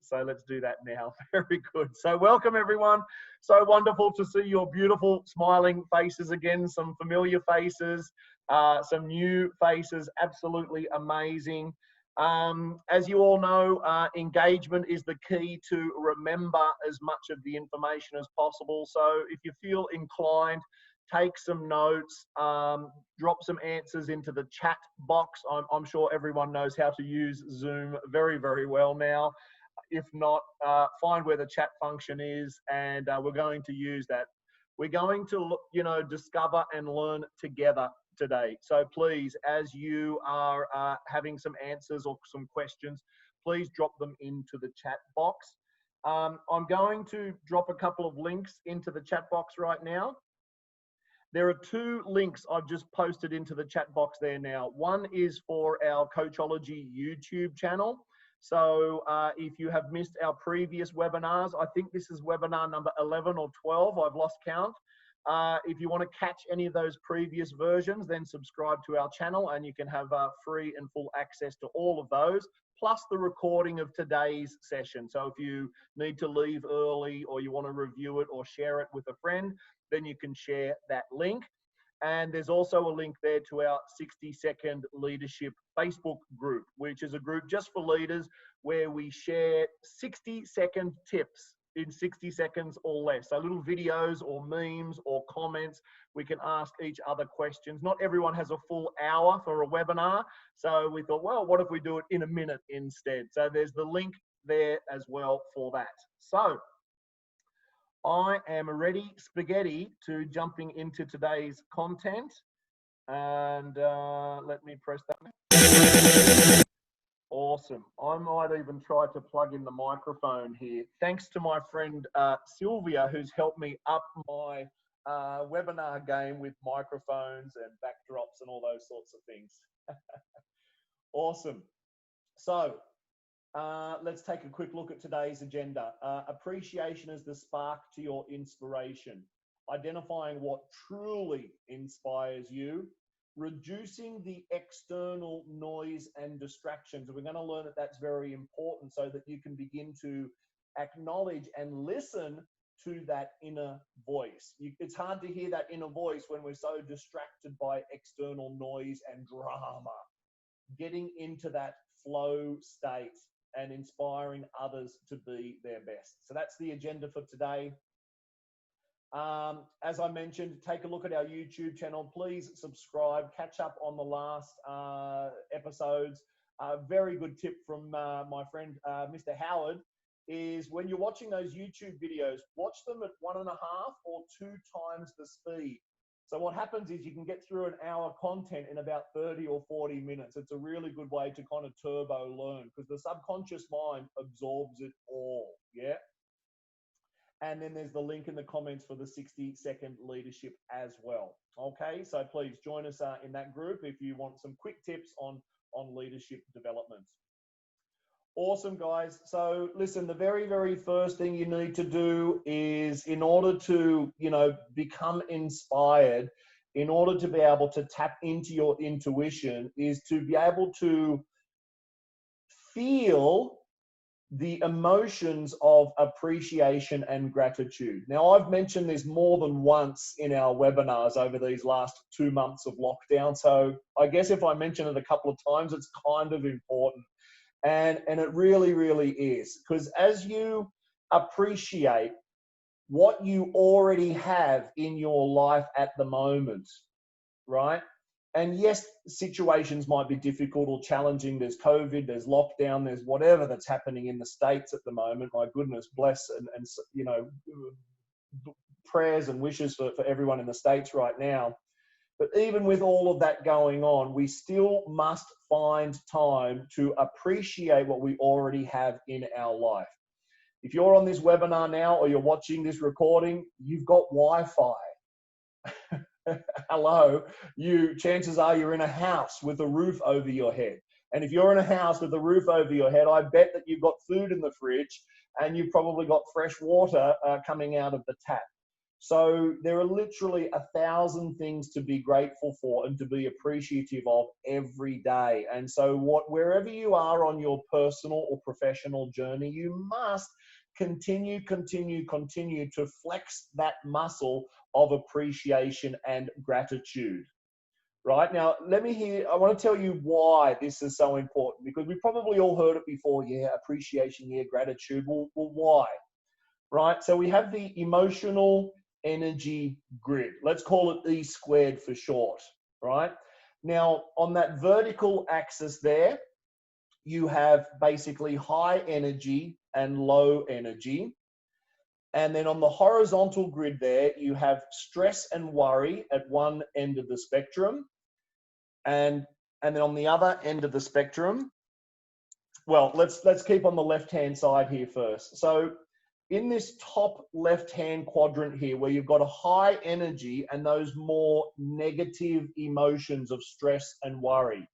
So let's do that now. Very good. So welcome everyone. So wonderful to see your beautiful smiling faces again, some familiar faces, some new faces, absolutely amazing. As you all know, engagement is the key to remember as much of the information as possible. So if you feel inclined, take some notes, drop some answers into the chat box. I'm sure everyone knows how to use Zoom very, very well now. If not, find where the chat function is, and we're going to use that. We're going to, discover and learn together today. So please, as you are having some answers or some questions, please drop them into the chat box. I'm going to drop a couple of links into the chat box right now. There are two links I've just posted into the chat box there now. One is for our Coachology YouTube channel. So if you have missed our previous webinars, I think this is webinar number 11 or 12, I've lost count. If you want to catch any of those previous versions, then subscribe to our channel and you can have free and full access to all of those, plus the recording of today's session. So if you need to leave early or you want to review it or share it with a friend, then you can share that link. And there's also a link there to our 60-second leadership Facebook group, which is a group just for leaders where we share 60-second tips in 60 seconds or less. So little videos or memes or comments. We can ask each other questions. Not everyone has a full hour for a webinar. So we thought, well, what if we do it in a minute instead? So there's the link there as well for that. So I am ready, spaghetti, to jumping into today's content. And let me press that. Awesome. I might even try to plug in the microphone here. Thanks to my friend Sylvia, who's helped me up my webinar game with microphones and backdrops and all those sorts of things. Awesome. So let's take a quick look at today's agenda. Appreciation is the spark to your inspiration. Identifying what truly inspires you. Reducing the external noise and distractions. We're going to learn that that's very important so that you can begin to acknowledge and listen to that inner voice. It's hard to hear that inner voice when we're so distracted by external noise and drama. Getting into that flow state and inspiring others to be their best. So that's the agenda for today. As I mentioned, take a look at our YouTube channel. Please subscribe, catch up on the last episodes. A very good tip from my friend, Mr. Howard, is when you're watching those YouTube videos, watch them at 1.5 or 2 times the speed. So what happens is you can get through an hour content in about 30 or 40 minutes. It's a really good way to kind of turbo learn because the subconscious mind absorbs it all, yeah? And then there's the link in the comments for the 60-second leadership as well. Okay, so please join us in that group if you want some quick tips on leadership development. Awesome, guys. So listen, the very, very first thing you need to do is, in order to, become inspired, in order to be able to tap into your intuition, is to be able to feel the emotions of appreciation and gratitude. Now, I've mentioned this more than once in our webinars over these last 2 months of lockdown. So I guess if I mention it a couple of times, it's kind of important. And it really, really is. Because as you appreciate what you already have in your life at the moment, right? And yes, situations might be difficult or challenging. There's COVID, there's lockdown, there's whatever that's happening in the States at the moment. My goodness, bless and prayers and wishes for everyone in the States right now. But even with all of that going on, we still must find time to appreciate what we already have in our life. If you're on this webinar now or you're watching this recording, you've got Wi-Fi. Hello, chances are you're in a house with a roof over your head. And if you're in a house with a roof over your head, I bet that you've got food in the fridge and you've probably got fresh water coming out of the tap. So there are literally 1,000 things to be grateful for and to be appreciative of every day. And so wherever you are on your personal or professional journey, you must continue to flex that muscle of appreciation and gratitude. Right now, I want to tell you why this is so important, because we probably all heard it before. Yeah, appreciation, yeah, gratitude. Well, why? Right? So we have the emotional energy grid. Let's call it E squared for short, right? Now, on that vertical axis there, you have basically high energy and low energy. And then on the horizontal grid there, you have stress and worry at one end of the spectrum. And then on the other end of the spectrum, well, let's keep on the left-hand side here first. So in this top left-hand quadrant here, where you've got a high energy and those more negative emotions of stress and worry,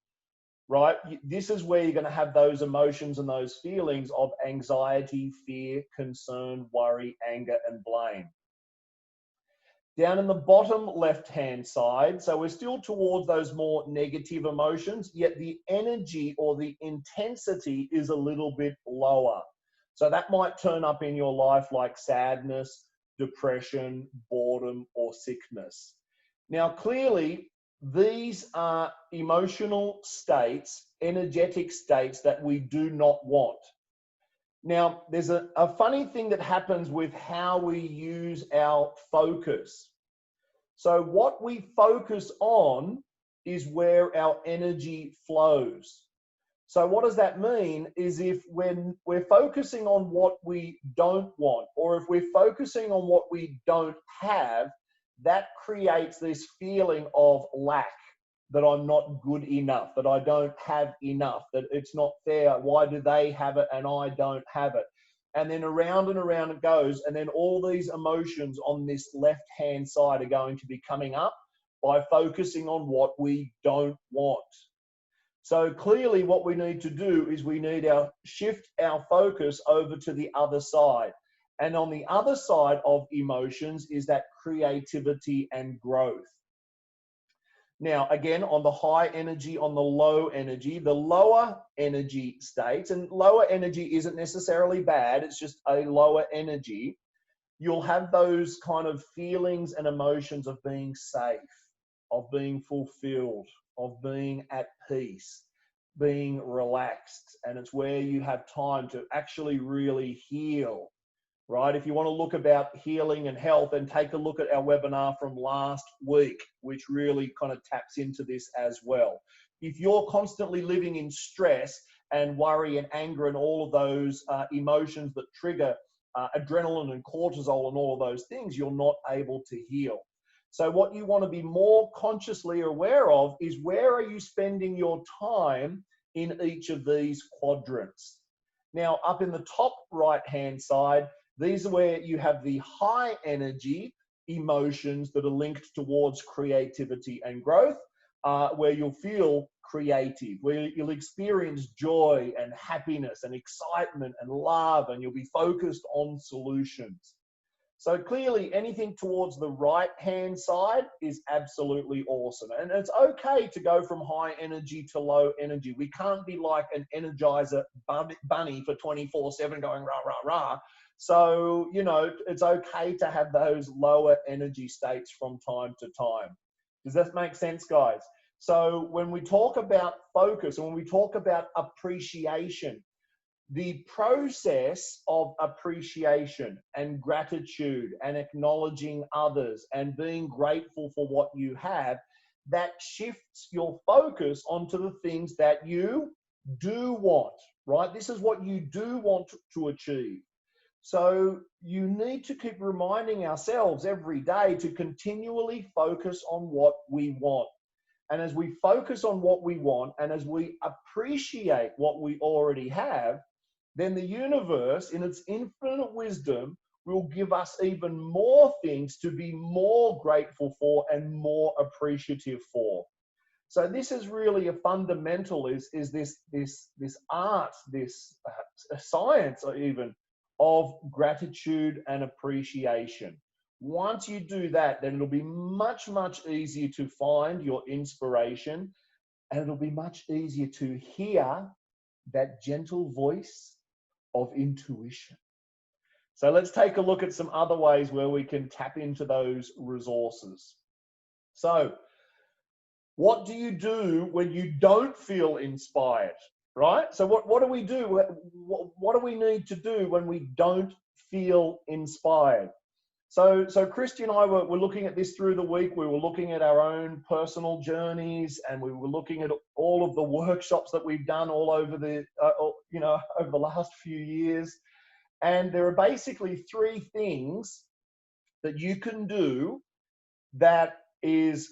right? This is where you're going to have those emotions and those feelings of anxiety, fear, concern, worry, anger, and blame. Down in the bottom left-hand side, so we're still towards those more negative emotions, yet the energy or the intensity is a little bit lower. So that might turn up in your life like sadness, depression, boredom, or sickness. Now, clearly, these are emotional states, energetic states that we do not want. Now, there's a funny thing that happens with how we use our focus. So what we focus on is where our energy flows. So what does that mean is if when we're focusing on what we don't want, or if we're focusing on what we don't have, that creates this feeling of lack, that I'm not good enough, that I don't have enough, that it's not fair. Why do they have it and I don't have it? And then around and around it goes. And then all these emotions on this left-hand side are going to be coming up by focusing on what we don't want. So clearly what we need to do is we need to shift our focus over to the other side. And on the other side of emotions is that creativity and growth. Now, again, on the high energy, on the low energy, the lower energy states, and lower energy isn't necessarily bad, it's just a lower energy, you'll have those kind of feelings and emotions of being safe, of being fulfilled, of being at peace, being relaxed. And it's where you have time to actually really heal. Right? If you want to look about healing and health, then take a look at our webinar from last week, which really kind of taps into this as well. If you're constantly living in stress and worry and anger and all of those emotions that trigger adrenaline and cortisol and all of those things, you're not able to heal. So what you want to be more consciously aware of is where are you spending your time in each of these quadrants. Now, up in the top right-hand side, these are where you have the high energy emotions that are linked towards creativity and growth, where you'll feel creative, where you'll experience joy and happiness and excitement and love, and you'll be focused on solutions. So clearly anything towards the right-hand side is absolutely awesome. And it's okay to go from high energy to low energy. We can't be like an Energizer bunny for 24/7 going rah, rah, rah. So, you know, it's okay to have those lower energy states from time to time. Does that make sense, guys? So when we talk about focus and when we talk about appreciation, the process of appreciation and gratitude and acknowledging others and being grateful for what you have, that shifts your focus onto the things that you do want, right? This is what you do want to achieve. So you need to keep reminding ourselves every day to continually focus on what we want. And as we focus on what we want and as we appreciate what we already have, then the universe, in its infinite wisdom, will give us even more things to be more grateful for and more appreciative for. So this is really a fundamental, is this art, this science even of gratitude and appreciation. Once you do that, then it'll be much, much easier to find your inspiration, and it'll be much easier to hear that gentle voice of intuition. So let's take a look at some other ways where we can tap into those resources. So what do you do when you don't feel inspired, right? So what do we do? What do we need to do when we don't feel inspired? So Christy and I were looking at this through the week. We were looking at our own personal journeys, and we were looking at all of the workshops that we've done all over the, over the last few years. And there are basically three things that you can do that is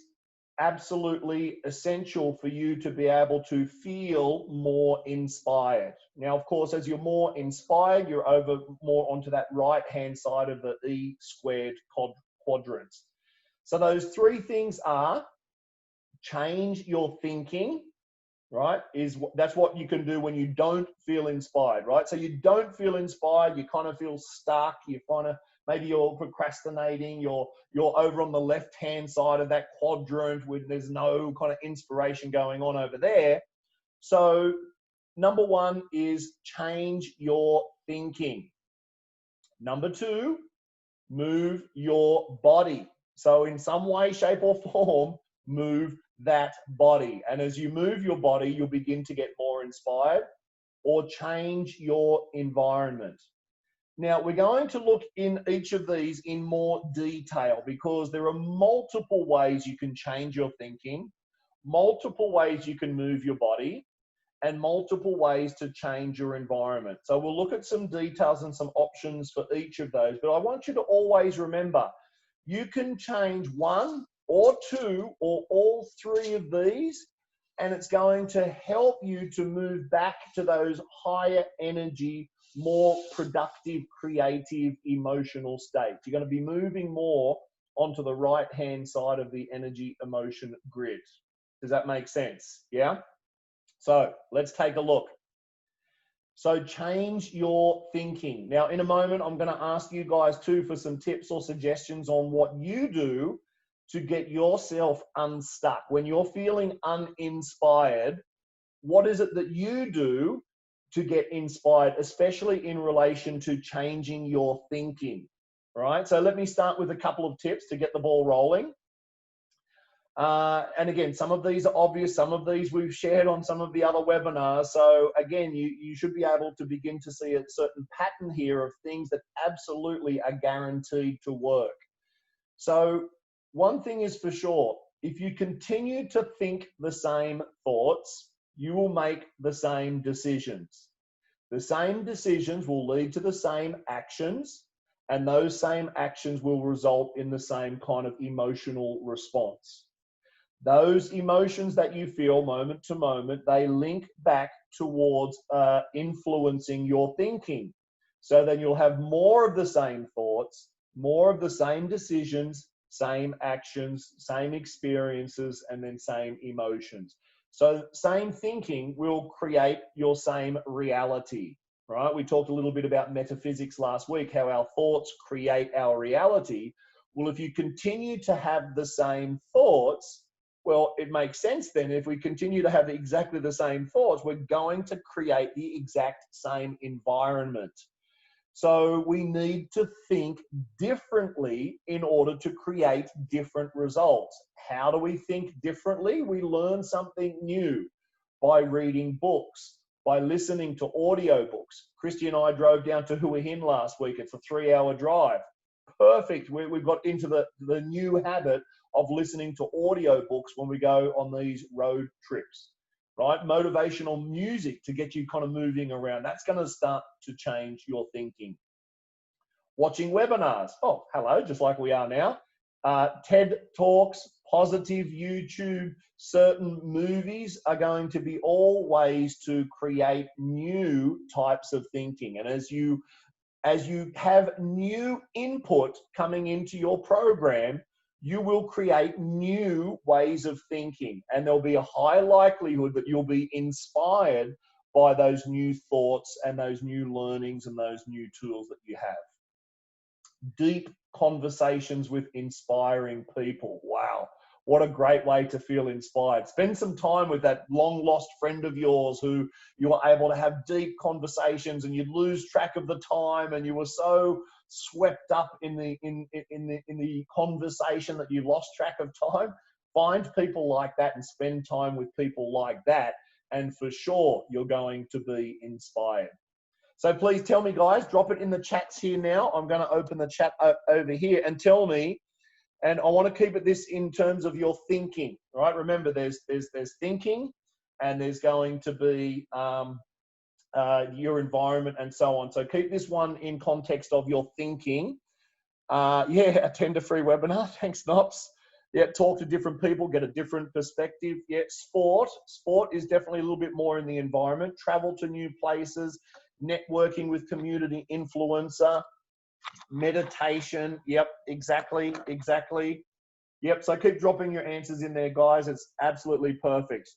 absolutely essential for you to be able to feel more inspired. Now, of course, as you're more inspired, you're over more onto that right-hand side of the E squared quadrant. So those three things are: change your thinking, right? That's what you can do when you don't feel inspired, right? So you don't feel inspired, you kind of feel stuck, you kind of, maybe you're procrastinating, you're over on the left-hand side of that quadrant where there's no kind of inspiration going on over there. So number one is change your thinking. Number two, move your body. So in some way, shape or form, move that body. And as you move your body, you'll begin to get more inspired. Or change your environment. Now, we're going to look in each of these in more detail, because there are multiple ways you can change your thinking, multiple ways you can move your body, and multiple ways to change your environment. So we'll look at some details and some options for each of those. But I want you to always remember, you can change one or two or all three of these, and it's going to help you to move back to those higher energy, more productive, creative, emotional states. You're going to be moving more onto the right-hand side of the energy emotion grid. Does that make sense? Yeah? So let's take a look. So change your thinking. Now, in a moment, I'm going to ask you guys too for some tips or suggestions on what you do to get yourself unstuck. When you're feeling uninspired, what is it that you do to get inspired, especially in relation to changing your thinking? All right, so let me start with a couple of tips to get the ball rolling. And again, some of these are obvious, some of these we've shared on some of the other webinars. So again, you should be able to begin to see a certain pattern here of things that absolutely are guaranteed to work. So one thing is for sure, if you continue to think the same thoughts, you will make the same decisions. The same decisions will lead to the same actions, and those same actions will result in the same kind of emotional response. Those emotions that you feel moment to moment, they link back towards influencing your thinking. So then you'll have more of the same thoughts, more of the same decisions, same actions, same experiences, and then same emotions. So same thinking will create your same reality, right? We talked a little bit about metaphysics last week, how our thoughts create our reality. Well, if you continue to have the same thoughts, well, it makes sense then, if we continue to have exactly the same thoughts, we're going to create the exact same environment. So we need to think differently in order to create different results. How do we think differently? We learn something new by reading books, by listening to audiobooks. Christy and I drove down to Hua Hin last week. It's a 3-hour drive. Perfect. We've got into the new habit of listening to audiobooks when we go on these road trips. Right? Motivational music to get you kind of moving around. That's going to start to change your thinking. Watching webinars. Oh, hello, just like we are now. TED Talks, positive YouTube, certain movies are going to be all ways to create new types of thinking. And as you have new input coming into your program, you will create new ways of thinking, and there'll be a high likelihood that you'll be inspired by those new thoughts and those new learnings and those new tools that you have. deep conversations with inspiring people. Wow. What a great way to feel inspired. Spend some time with that long lost friend of yours who you were able to have deep conversations, and you lose track of the time, and you were so swept up in the conversation that you lost track of time. Find people like that and spend time with people like that, and for sure you're going to be inspired. So please tell me, guys, drop it in the chats here now. I'm going to open the chat over here, and tell me. And I want to keep it this in terms of your thinking, right? Remember, there's thinking, and there's going to be your environment and so on. So keep this one in context of your thinking. Yeah, attend a free webinar. Thanks, Nops. Yeah, talk to different people, get a different perspective. Yeah, sport is definitely a little bit more in the environment. Travel to new places, networking with community influencer. Meditation. Yep, exactly. Yep, so keep dropping your answers in there, guys. It's absolutely perfect.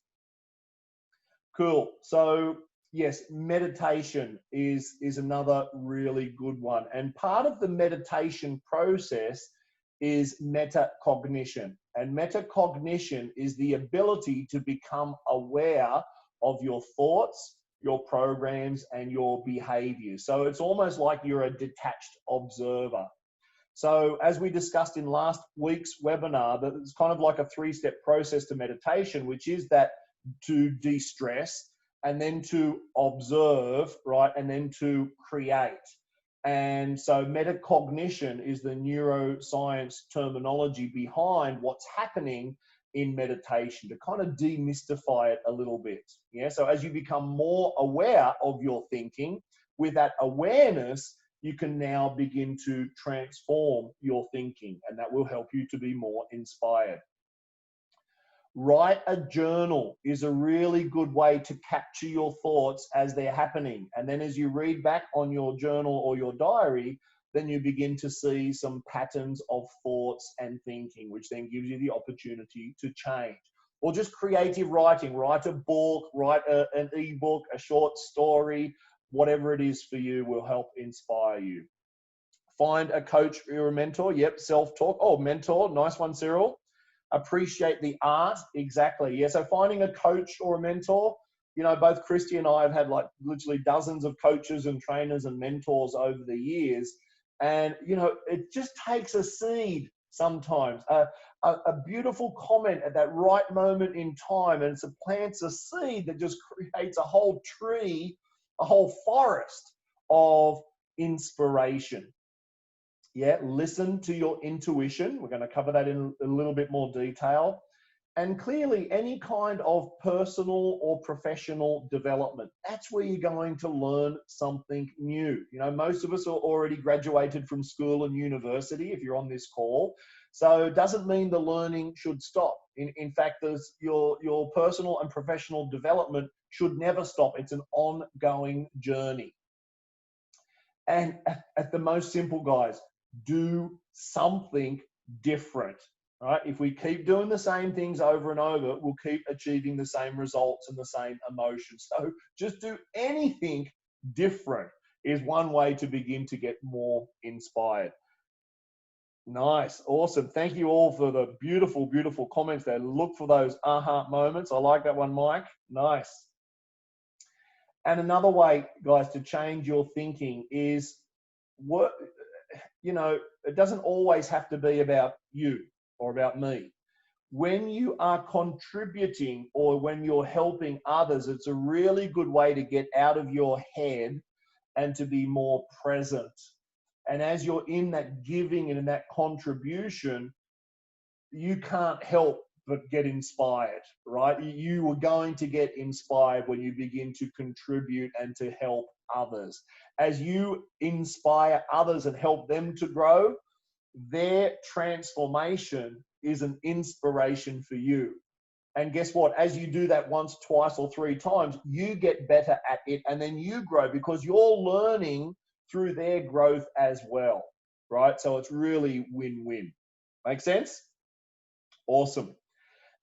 Cool. So yes, meditation is another really good one. And part of the meditation process is metacognition. And metacognition is the ability to become aware of your thoughts, your programs, and your behaviors. So it's almost like you're a detached observer. So as we discussed in last week's webinar, that it's kind of like a three-step process to meditation, which is that to de-stress, and then to observe, right, and then to create. And so metacognition is the neuroscience terminology behind what's happening in meditation, to kind of demystify it a little bit. Yeah, so as you become more aware of your thinking, with that awareness, you can now begin to transform your thinking, and that will help you to be more inspired. Write a journal is a really good way to capture your thoughts as they're happening. And then as you read back on your journal or your diary, then you begin to see some patterns of thoughts and thinking, which then gives you the opportunity to change. Or just creative writing, write a book, write an ebook, a short story, whatever it is for you will help inspire you. Find a coach or a mentor. Yep, self-talk. Oh, mentor, nice one, Cyril. Appreciate the art. Exactly. Yeah, so finding a coach or a mentor, you know, both Christy and I have had like literally dozens of coaches and trainers and mentors over the years. And, you know, it just takes a seed sometimes, a beautiful comment at that right moment in time, and it plants a seed that just creates a whole tree, a whole forest of inspiration. Yeah, listen to your intuition. We're going to cover that in a little bit more detail. And clearly, any kind of personal or professional development, that's where you're going to learn something new. You know, most of us are already graduated from school and university, if you're on this call. So it doesn't mean the learning should stop. In fact, your personal and professional development should never stop. It's an ongoing journey. And at the most simple, guys, do something different, right? If we keep doing the same things over and over, we'll keep achieving the same results and the same emotions. So just do anything different is one way to begin to get more inspired. Nice, awesome. Thank you all for the beautiful, beautiful comments there. Look for those aha moments. I like that one, Mike. Nice. And another way, guys, to change your thinking is what, you know, it doesn't always have to be about you or about me. When you are contributing or when you're helping others, it's a really good way to get out of your head and to be more present. And as you're in that giving and in that contribution, you can't help but get inspired, right? You are going to get inspired when you begin to contribute and to help others. As you inspire others and help them to grow, their transformation is an inspiration for you. And guess what? As you do that once, twice, or three times, you get better at it, and then you grow because you're learning through their growth as well, right? So it's really win-win. Make sense? Awesome.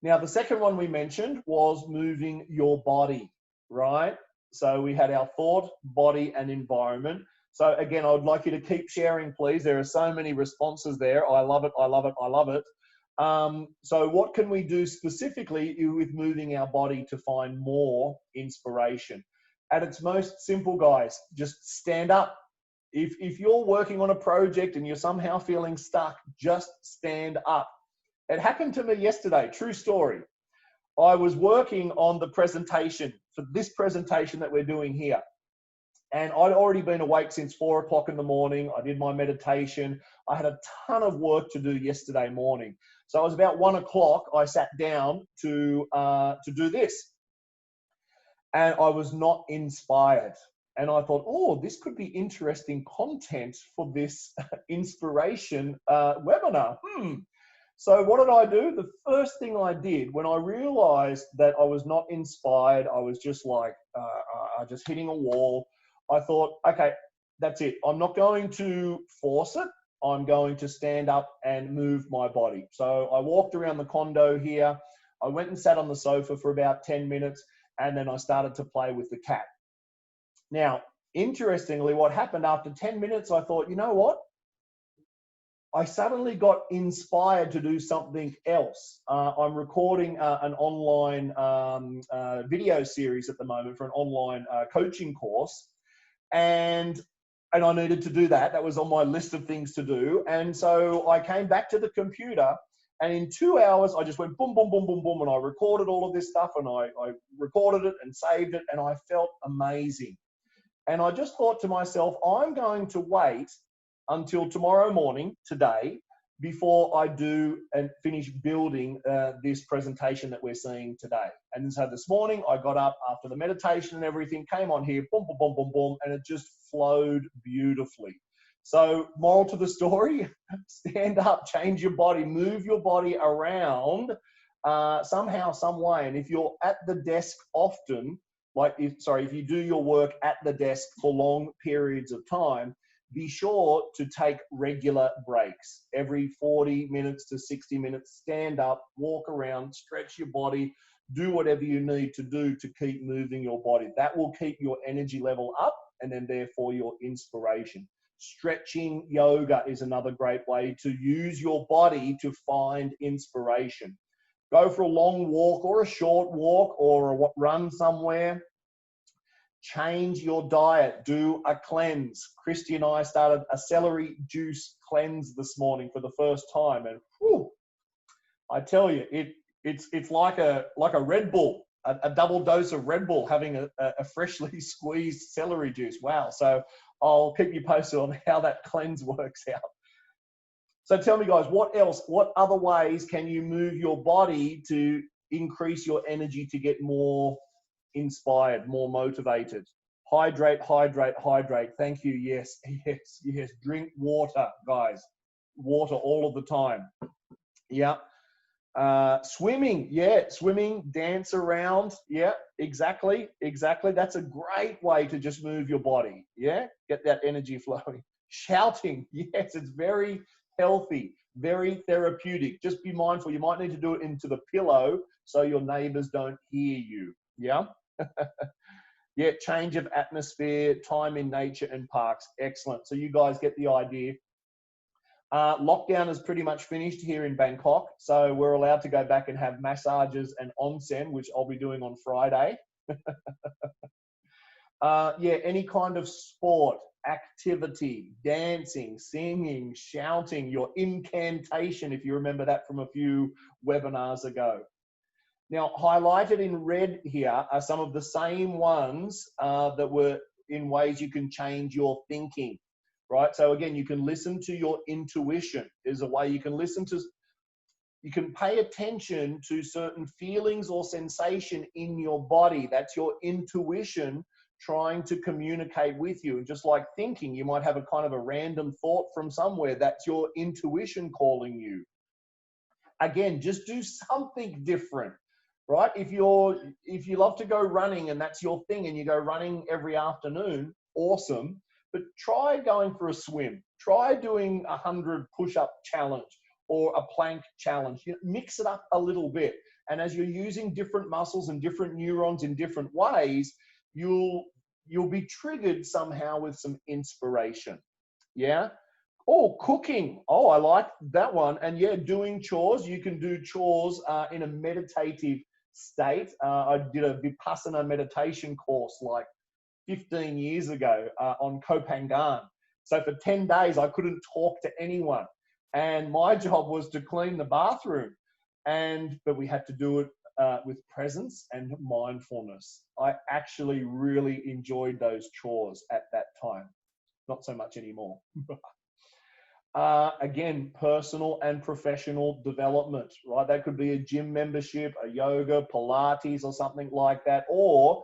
Now, the second one we mentioned was moving your body, right? So we had our thought, body, and environment. So again, I would like you to keep sharing, please. There are so many responses there. I love it, I love it, I love it. So what can we do specifically with moving our body to find more inspiration? At its most simple, guys, just stand up. If you're working on a project and you're somehow feeling stuck, just stand up. It happened to me yesterday, true story. I was working on the presentation for this presentation that we're doing here. And I'd already been awake since 4 o'clock in the morning. I did my meditation. I had a ton of work to do yesterday morning. So it was about 1 o'clock, I sat down to do this. And I was not inspired. And I thought, oh, this could be interesting content for this inspiration webinar. So what did I do? The first thing I did when I realized that I was not inspired, I was just like, just hitting a wall. I thought, okay, that's it. I'm not going to force it. I'm going to stand up and move my body. So I walked around the condo here. I went and sat on the sofa for about 10 minutes, and then I started to play with the cat. Now, interestingly, what happened after 10 minutes, I thought, you know what? I suddenly got inspired to do something else. I'm recording an online video series at the moment for an online coaching course. And I needed to do that. That was on my list of things to do. And so I came back to the computer, and in 2 hours, I just went boom, boom, boom, boom, boom. And I recorded all of this stuff, and I recorded it and saved it, and I felt amazing. And I just thought to myself, I'm going to wait until tomorrow morning, today, before I do and finish building this presentation that we're seeing today. And so this morning, I got up after the meditation and everything, came on here, boom, boom, boom, boom, boom, and it just flowed beautifully. So moral to the story, stand up, change your body, move your body around somehow, some way. And if you're at the desk often, if you do your work at the desk for long periods of time, be sure to take regular breaks. Every 40 minutes to 60 minutes, stand up, walk around, stretch your body, do whatever you need to do to keep moving your body. That will keep your energy level up, and then therefore your inspiration. Stretching yoga is another great way to use your body to find inspiration. Go for a long walk or a short walk or a run somewhere. Change your diet, do a cleanse. Christy and I started a celery juice cleanse this morning for the first time, and whew, I tell you, it's like a Red Bull, a double dose of Red Bull, having a freshly squeezed celery juice. Wow! So I'll keep you posted on how that cleanse works out. So tell me, guys, what else? What other ways can you move your body to increase your energy to get more inspired, more motivated? Hydrate, hydrate, hydrate. Thank you. Yes, yes, yes. Drink water, guys. Water all of the time. Yeah. Swimming. Yeah, swimming, dance around. Yeah, exactly, exactly. That's a great way to just move your body. Yeah, get that energy flowing. Shouting. Yes, it's very healthy, very therapeutic. Just be mindful. You might need to do it into the pillow so your neighbors don't hear you. Yeah. Yeah, change of atmosphere, time in nature and parks. Excellent. So you guys get the idea. Lockdown is pretty much finished here in Bangkok. So we're allowed to go back and have massages and onsen, which I'll be doing on Friday. Yeah, any kind of sport, activity, dancing, singing, shouting, your incantation, if you remember that from a few webinars ago. Now, highlighted in red here are some of the same ones that were in ways you can change your thinking, right? So again, you can listen to your intuition. There's a way you can you can pay attention to certain feelings or sensation in your body. That's your intuition trying to communicate with you. And just like thinking, you might have a kind of a random thought from somewhere. That's your intuition calling you. Again, just do something different. Right? If you love to go running and that's your thing and you go running every afternoon, awesome. But try going for a swim. Try doing 100 push-up challenge or a plank challenge. You know, mix it up a little bit. And as you're using different muscles and different neurons in different ways, you'll you'll be triggered somehow with some inspiration. Yeah. Oh, cooking. Oh, I like that one. And yeah, doing chores. You can do chores in a meditative state. I did a Vipassana meditation course like 15 years ago on Kopangan. So for 10 days, I couldn't talk to anyone. And my job was to clean the bathroom. But we had to do it with presence and mindfulness. I actually really enjoyed those chores at that time. Not so much anymore. Again, personal and professional development, right? That could be a gym membership, a yoga, Pilates, or something like that. Or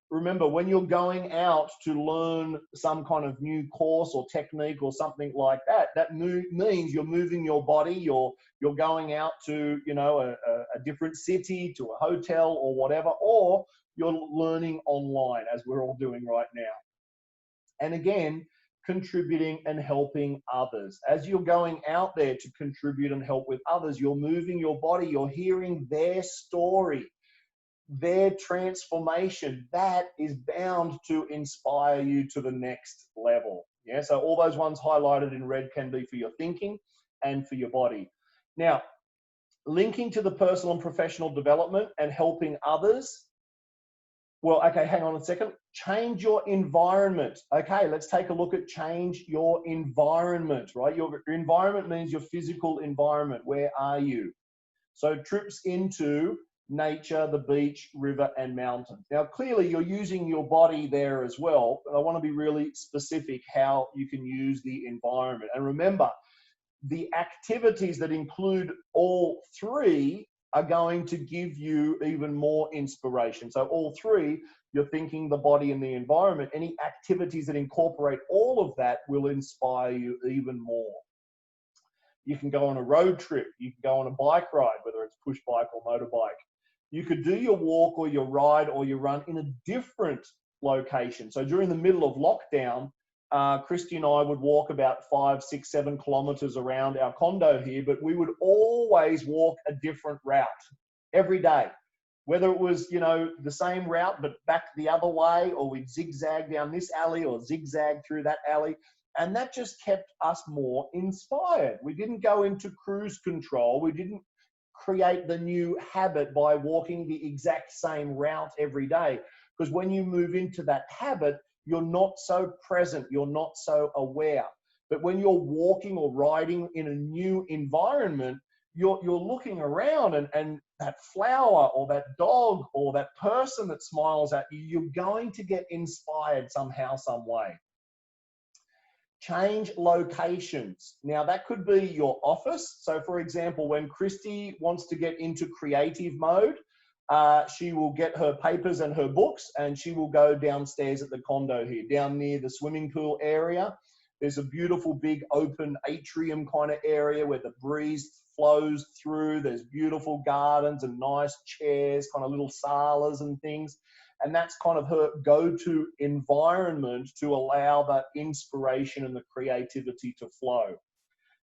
remember, when you're going out to learn some kind of new course or technique or something like that, that means you're moving your body, you're going out to, you know, a different city, to a hotel or whatever, or you're learning online, as we're all doing right now. And again, contributing and helping others. As you're going out there to contribute and help with others, you're moving your body, you're hearing their story, their transformation. That is bound to inspire you to the next level. Yeah, so all those ones highlighted in red can be for your thinking and for your body. Now, linking to the personal and professional development and helping others. Well, okay, hang on a second. Change your environment. Okay, let's take a look at change your environment, right? Your environment means your physical environment. Where are you? So trips into nature, the beach, river, and mountains. Now, clearly you're using your body there as well, but I want to be really specific how you can use the environment. And remember, the activities that include all three are going to give you even more inspiration. So all three, you're thinking, the body, and the environment. Any activities that incorporate all of that will inspire you even more. You can go on a road trip. You can go on a bike ride, whether it's push bike or motorbike. You could do your walk or your ride or your run in a different location. So during the middle of lockdown, Christy and I would walk about 5, 6, 7 kilometers around our condo here, but we would always walk a different route every day. Whether it was, you know, the same route, but back the other way, or we'd zigzag down this alley or zigzag through that alley. And that just kept us more inspired. We didn't go into cruise control. We didn't create the new habit by walking the exact same route every day. Because when you move into that habit, you're not so present, you're not so aware. But when you're walking or riding in a new environment, you're looking around, and that flower or that dog or that person that smiles at you, you're going to get inspired somehow, some way. Change locations. Now that could be your office. So for example, when Christy wants to get into creative mode, she will get her papers and her books, and she will go downstairs at the condo here, down near the swimming pool area. There's a beautiful big open atrium kind of area where the breeze flows through. There's beautiful gardens and nice chairs, kind of little salas and things. And that's kind of her go-to environment to allow that inspiration and the creativity to flow.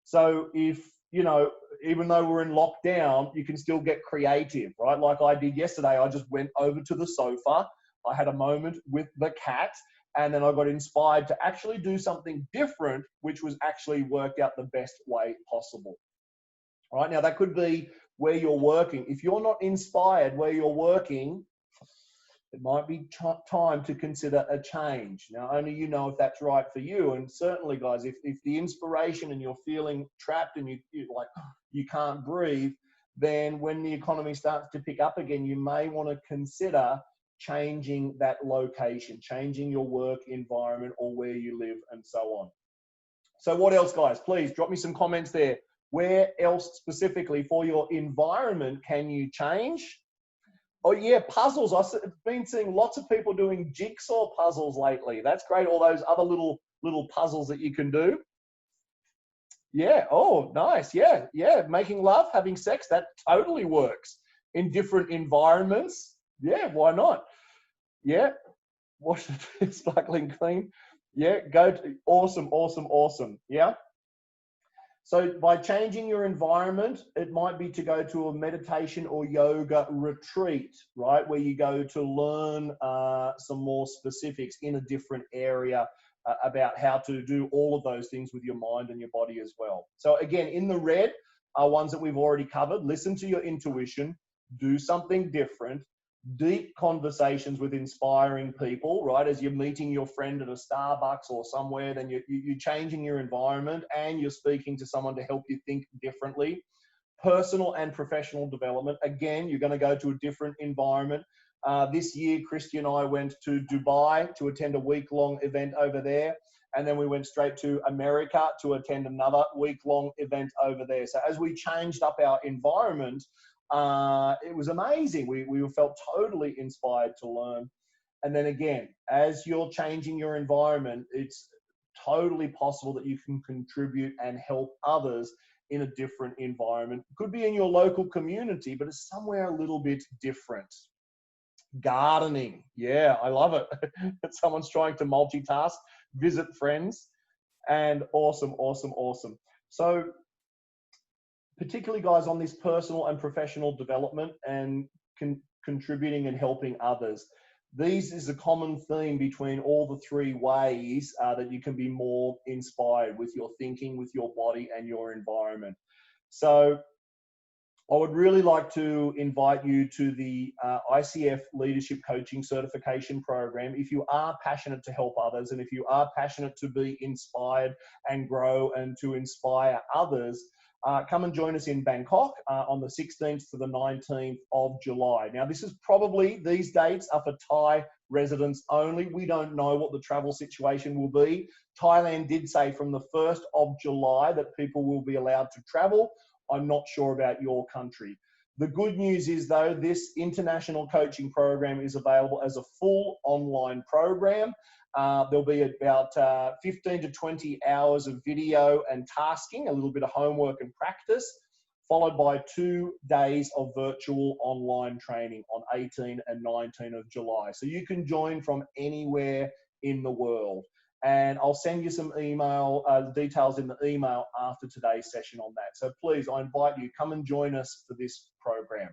So if, you know, even though we're in lockdown, you can still get creative, right? Like I did yesterday, I just went over to the sofa. I had a moment with the cat, and then I got inspired to actually do something different, which was actually worked out the best way possible. All right, now that could be where you're working. If you're not inspired where you're working, it might be time to consider a change. Now, only you know if that's right for you. And certainly, guys, if the inspiration and you're feeling trapped and you can't breathe, then when the economy starts to pick up again, you may want to consider changing that location, changing your work environment or where you live, and so on. So what else, guys? Please drop me some comments there. Where else specifically for your environment can you change? Oh yeah, puzzles. I've been seeing lots of people doing jigsaw puzzles lately. That's great. All those other little puzzles that you can do. Yeah. Oh, nice. Yeah. Yeah. Making love, having sex, that totally works in different environments. Yeah. Why not? Yeah. Wash the sparkling clean. Yeah. Go to awesome. Yeah. So by changing your environment, it might be to go to a meditation or yoga retreat, right? Where you go to learn some more specifics in a different area about how to do all of those things with your mind and your body as well. So again, in the red are ones that we've already covered. Listen to your intuition, do something different, deep conversations with inspiring people, right? As you're meeting your friend at a Starbucks or somewhere, then you're changing your environment and you're speaking to someone to help you think differently. Personal and professional development. Again, you're going to go to a different environment. This year, Christy and I went to Dubai to attend a week-long event over there. And then we went straight to America to attend another week-long event over there. So as we changed up our environment, it was amazing. We felt totally inspired to learn. And then again, as you're changing your environment, it's totally possible that you can contribute and help others in a different environment. It could be in your local community, but it's somewhere a little bit different. Gardening. Yeah, I love it. Someone's trying to multitask, visit friends, and awesome, awesome, awesome. So particularly guys on this personal and professional development and contributing and helping others. These is a common theme between all the three ways that you can be more inspired with your thinking, with your body and your environment. So I would really like to invite you to the ICF Leadership Coaching Certification Program. If you are passionate to help others and if you are passionate to be inspired and grow and to inspire others, come and join us in Bangkok on the 16th to the 19th of July. Now, this is probably, these dates are for Thai residents only. We don't know what the travel situation will be. Thailand did say from the 1st of July that people will be allowed to travel. I'm not sure about your country. The good news is, though, this international coaching program is available as a full online program. There'll be about 15 to 20 hours of video and tasking, a little bit of homework and practice, followed by 2 days of virtual online training on 18 and 19 of July. So you can join from anywhere in the world. And I'll send you some email details in the email after today's session on that. So please, I invite you, come and join us for this program.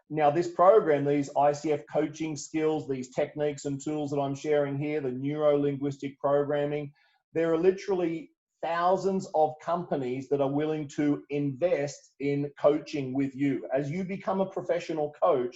Now, this program, these ICF coaching skills, these techniques and tools that I'm sharing here, the neuro-linguistic programming, there are literally thousands of companies that are willing to invest in coaching with you. As you become a professional coach,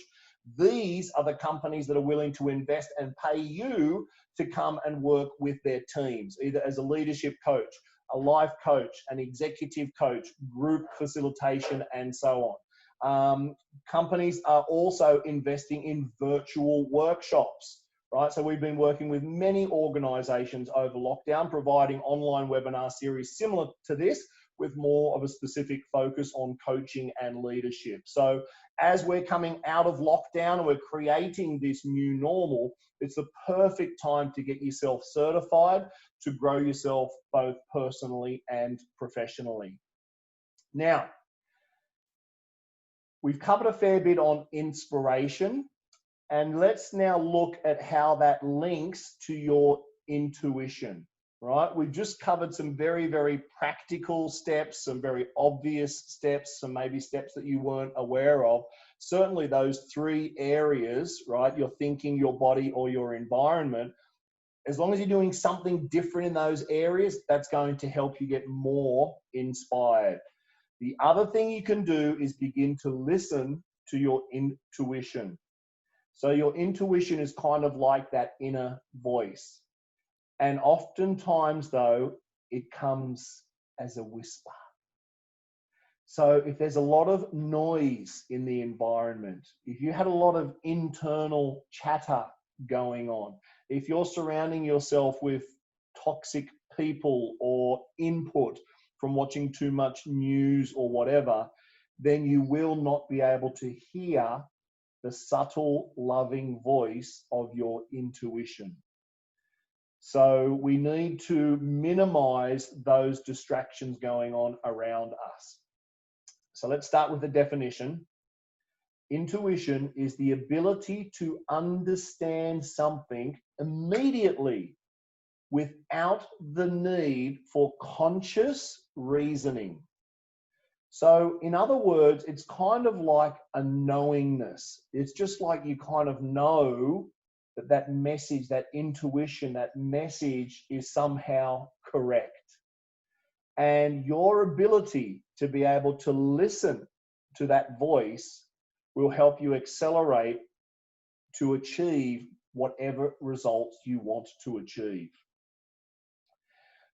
these are the companies that are willing to invest and pay you to come and work with their teams, either as a leadership coach, a life coach, an executive coach, group facilitation, and so on. Companies are also investing in virtual workshops, right? So we've been working with many organizations over lockdown, providing online webinar series similar to this, with more of a specific focus on coaching and leadership. So as we're coming out of lockdown and we're creating this new normal, it's the perfect time to get yourself certified, to grow yourself both personally and professionally. Now, we've covered a fair bit on inspiration, and let's now look at how that links to your intuition. Right? We've just covered some very, very practical steps, some very obvious steps, some maybe steps that you weren't aware of. Certainly those three areas, right? Your thinking, your body, or your environment. As long as you're doing something different in those areas, that's going to help you get more inspired. The other thing you can do is begin to listen to your intuition. So your intuition is kind of like that inner voice. And oftentimes, though, it comes as a whisper. So if there's a lot of noise in the environment, if you had a lot of internal chatter going on, if you're surrounding yourself with toxic people or input from watching too much news or whatever, then you will not be able to hear the subtle, loving voice of your intuition. So we need to minimize those distractions going on around us. So let's start with the definition. Intuition is the ability to understand something immediately without the need for conscious reasoning. So in other words, it's kind of like a knowingness. It's just like you kind of know that that message, that intuition, that message is somehow correct. And your ability to be able to listen to that voice will help you accelerate to achieve whatever results you want to achieve.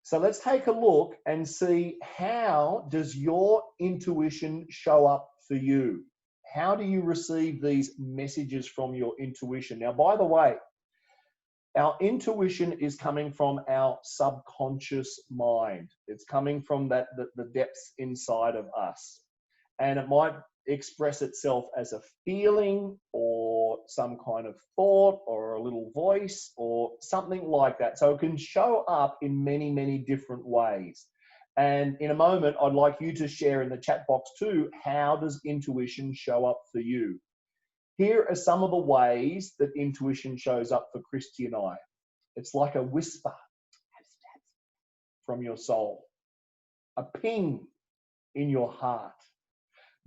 So let's take a look and see, how does your intuition show up for you? How do you receive these messages from your intuition? Now, by the way, our intuition is coming from our subconscious mind. It's coming from the depths inside of us. And it might express itself as a feeling or some kind of thought or a little voice or something like that. So it can show up in many, many different ways. And in a moment, I'd like you to share in the chat box too, how does intuition show up for you? Here are some of the ways that intuition shows up for Christy and I. It's like a whisper from your soul, a ping in your heart,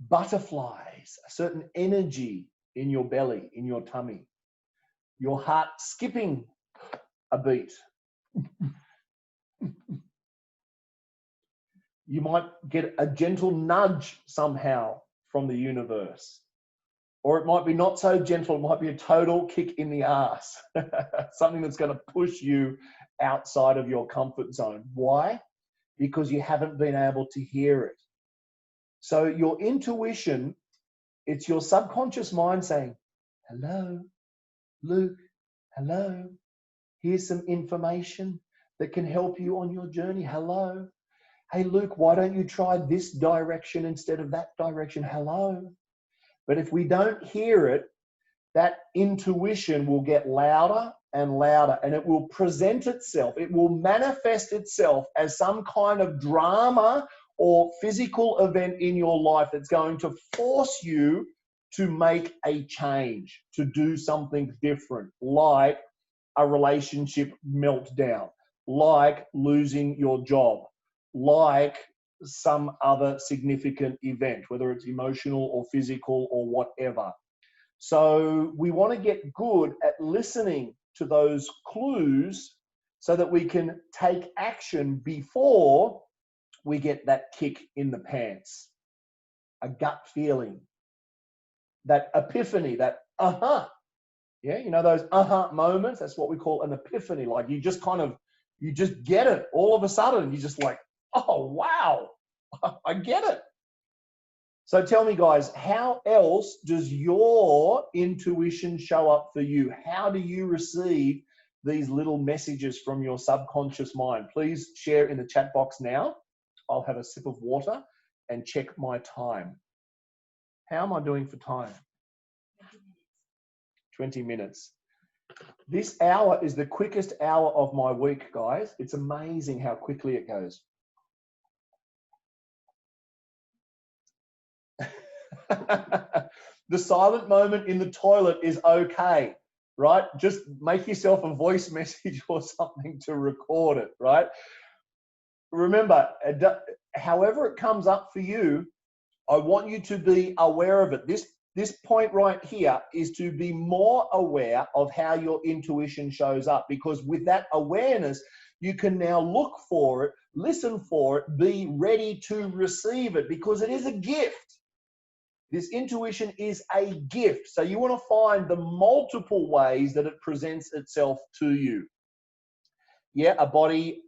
butterflies, a certain energy in your belly, in your tummy, your heart skipping a beat. You might get a gentle nudge somehow from the universe. Or it might be not so gentle, it might be a total kick in the ass. Something that's going to push you outside of your comfort zone. Why? Because you haven't been able to hear it. So your intuition, it's your subconscious mind saying, hello, Luke, hello. Here's some information that can help you on your journey. Hello. Hey, Luke, why don't you try this direction instead of that direction? Hello. But if we don't hear it, that intuition will get louder and louder, and it will present itself. It will manifest itself as some kind of drama or physical event in your life that's going to force you to make a change, to do something different, like a relationship meltdown, like losing your job, like some other significant event, whether it's emotional or physical or whatever. So we want to get good at listening to those clues so that we can take action before we get that kick in the pants, a gut feeling, that epiphany, that aha. Yeah, you know those aha moments? That's what we call an epiphany. Like you just get it all of a sudden. You're just like, oh, wow, I get it. So tell me, guys, how else does your intuition show up for you? How do you receive these little messages from your subconscious mind? Please share in the chat box now. I'll have a sip of water and check my time. How am I doing for time? 20 minutes. This hour is the quickest hour of my week, guys. It's amazing how quickly it goes. The silent moment in the toilet is okay, right? Just make yourself a voice message or something to record it, right? Remember, however it comes up for you, I want you to be aware of it. This point right here is to be more aware of how your intuition shows up, because with that awareness, you can now look for it, listen for it, be ready to receive it, because it is a gift. This intuition is a gift. So you want to find the multiple ways that it presents itself to you. Yeah, a body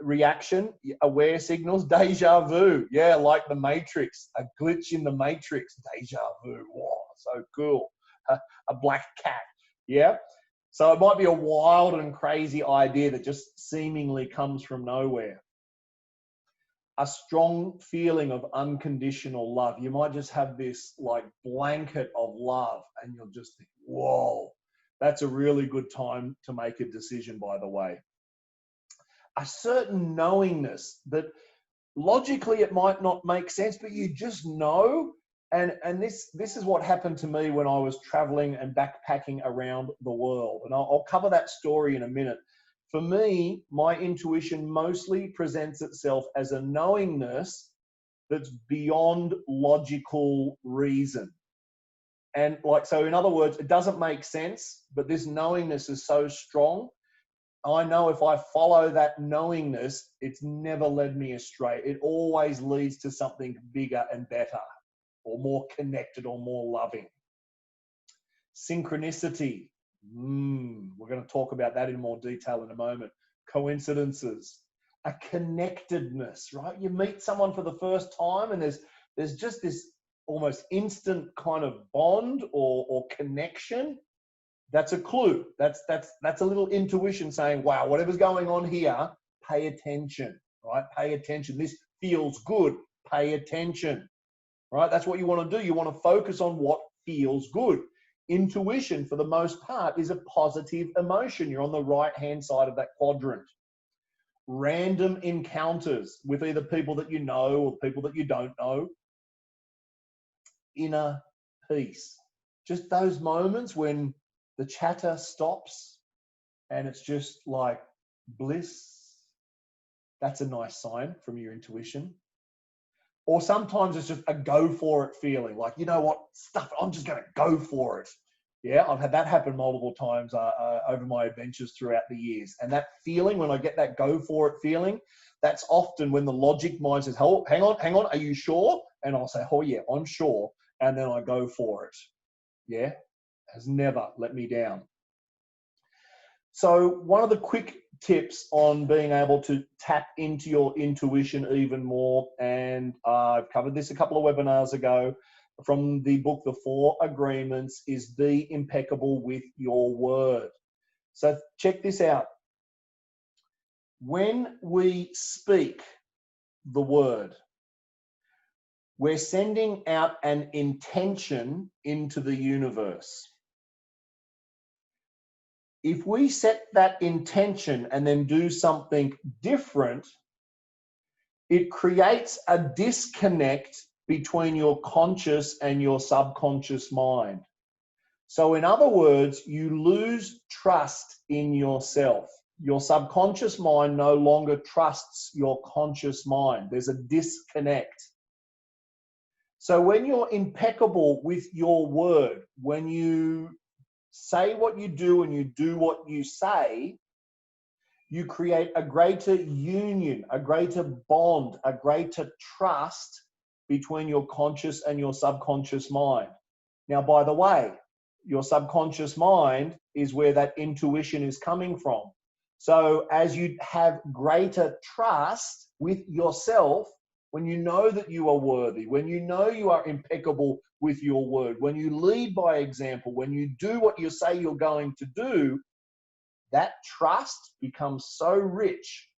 reaction, aware signals, deja vu. Yeah, like the Matrix, a glitch in the Matrix, deja vu. Wow, so cool. A black cat. Yeah. So it might be a wild and crazy idea that just seemingly comes from nowhere. A strong feeling of unconditional love. You might just have this like blanket of love and you'll just think, whoa, that's a really good time to make a decision, by the way. A certain knowingness that logically it might not make sense, but you just know. And this is what happened to me when I was traveling and backpacking around the world. And I'll cover that story in a minute. For me, my intuition mostly presents itself as a knowingness that's beyond logical reason. And like, so in other words, it doesn't make sense, but this knowingness is so strong. I know if I follow that knowingness, it's never led me astray. It always leads to something bigger and better, or more connected, or more loving. Synchronicity. We're going to talk about that in more detail in a moment. Coincidences. A connectedness, right? You meet someone for the first time and there's just this almost instant kind of bond or connection. That's a clue. That's a little intuition saying, wow, whatever's going on here, pay attention, right? Pay attention. This feels good. Pay attention, right? That's what you want to do. You want to focus on what feels good. Intuition, for the most part, is a positive emotion. You're on the right-hand side of that quadrant. Random encounters with either people that you know or people that you don't know. Inner peace. Just those moments when the chatter stops and it's just like bliss. That's a nice sign from your intuition. Or sometimes it's just a go for it feeling, like, you know what, stuff, I'm just going to go for it. Yeah, I've had that happen multiple times over my adventures throughout the years. And that feeling, when I get that go for it feeling, that's often when the logic mind says, oh, hang on, are you sure? And I'll say, oh yeah, I'm sure. And then I go for it. Yeah, has never let me down. So one of the quick tips on being able to tap into your intuition even more, and I've covered this a couple of webinars ago from the book, The 4 Agreements, is be impeccable with your word. So check this out. When we speak the word, we're sending out an intention into the universe. If we set that intention and then do something different, it creates a disconnect between your conscious and your subconscious mind. So in other words, you lose trust in yourself. Your subconscious mind no longer trusts your conscious mind. There's a disconnect. So when you're impeccable with your word, when you say what you do and you do what you say, you create a greater union, a greater bond, a greater trust between your conscious and your subconscious mind. Now, by the way, your subconscious mind is where that intuition is coming from. So as you have greater trust with yourself, when you know that you are worthy, when you know you are impeccable with your word, when you lead by example, when you do what you say you're going to do, that trust becomes so rich,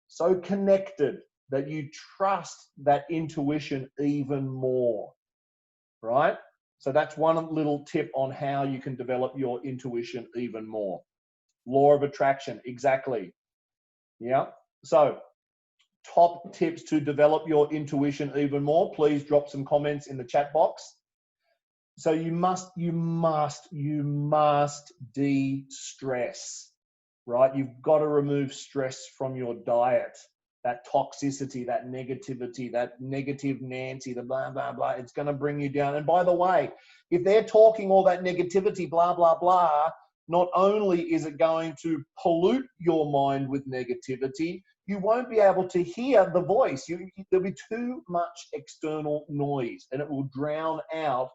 so connected, that you trust that intuition even more, right? So that's one little tip on how you can develop your intuition even more. Law of attraction, exactly. Yeah. So top tips to develop your intuition even more, please drop some comments in the chat box. So you must de-stress, right? You've got to remove stress from your diet, that toxicity, that negativity, that negative Nancy, the blah, blah, blah. It's going to bring you down. And by the way, if they're talking all that negativity, blah, blah, blah, not only is it going to pollute your mind with negativity, you won't be able to hear the voice. There'll be too much external noise and it will drown out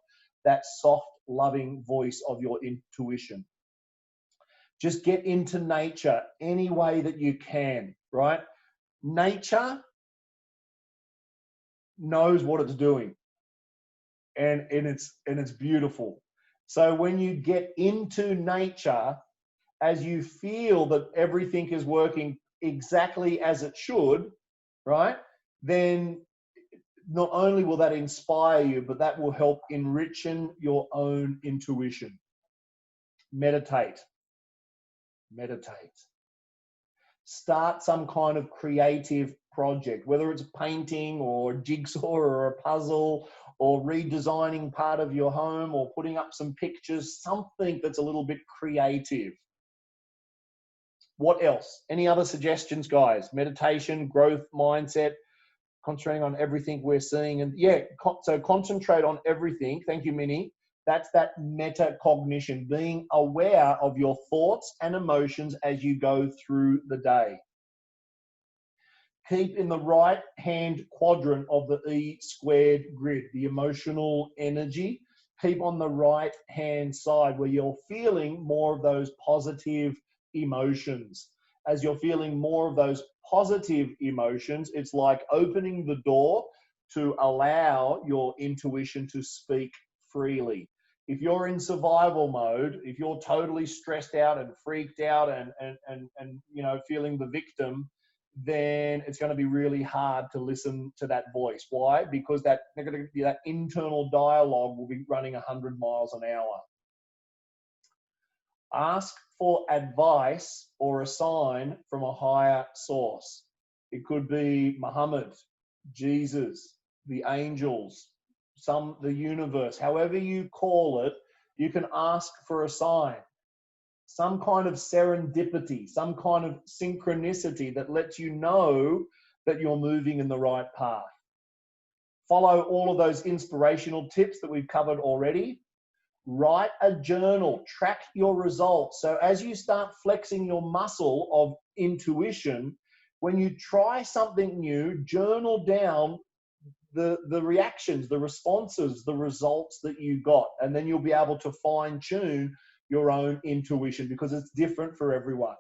that soft, loving voice of your intuition. Just get into nature any way that you can, right? Nature knows what it's doing, and it's beautiful. So when you get into nature, as you feel that everything is working exactly as it should, right? Then not only will that inspire you, but that will help enrichen your own intuition. Meditate. Start some kind of creative project, whether it's painting or jigsaw or a puzzle or redesigning part of your home or putting up some pictures, something that's a little bit creative. What else? Any other suggestions, guys? Meditation, growth mindset, concentrating on everything we're seeing. And yeah, so concentrate on everything. Thank you, Minnie. That's that metacognition, being aware of your thoughts and emotions as you go through the day. Keep in the right-hand quadrant of the E² grid, the emotional energy. Keep on the right-hand side where you're feeling more of those positive emotions. As you're feeling more of those positive emotions, it's like opening the door to allow your intuition to speak freely. If you're in survival mode, if you're totally stressed out and freaked out and you know, feeling the victim, then it's going to be really hard to listen to that voice. Why? Because that internal dialogue will be running 100 miles an hour. Ask for advice or a sign from a higher source. It could be Muhammad, Jesus, the angels, the universe, however you call it. You can ask for a sign, some kind of serendipity, some kind of synchronicity that lets you know that you're moving in the right path. Follow all of those inspirational tips that we've covered already. Write a journal, track your results. So as you start flexing your muscle of intuition, when you try something new, journal down the reactions, the responses, the results that you got, and then you'll be able to fine tune your own intuition because it's different for everyone.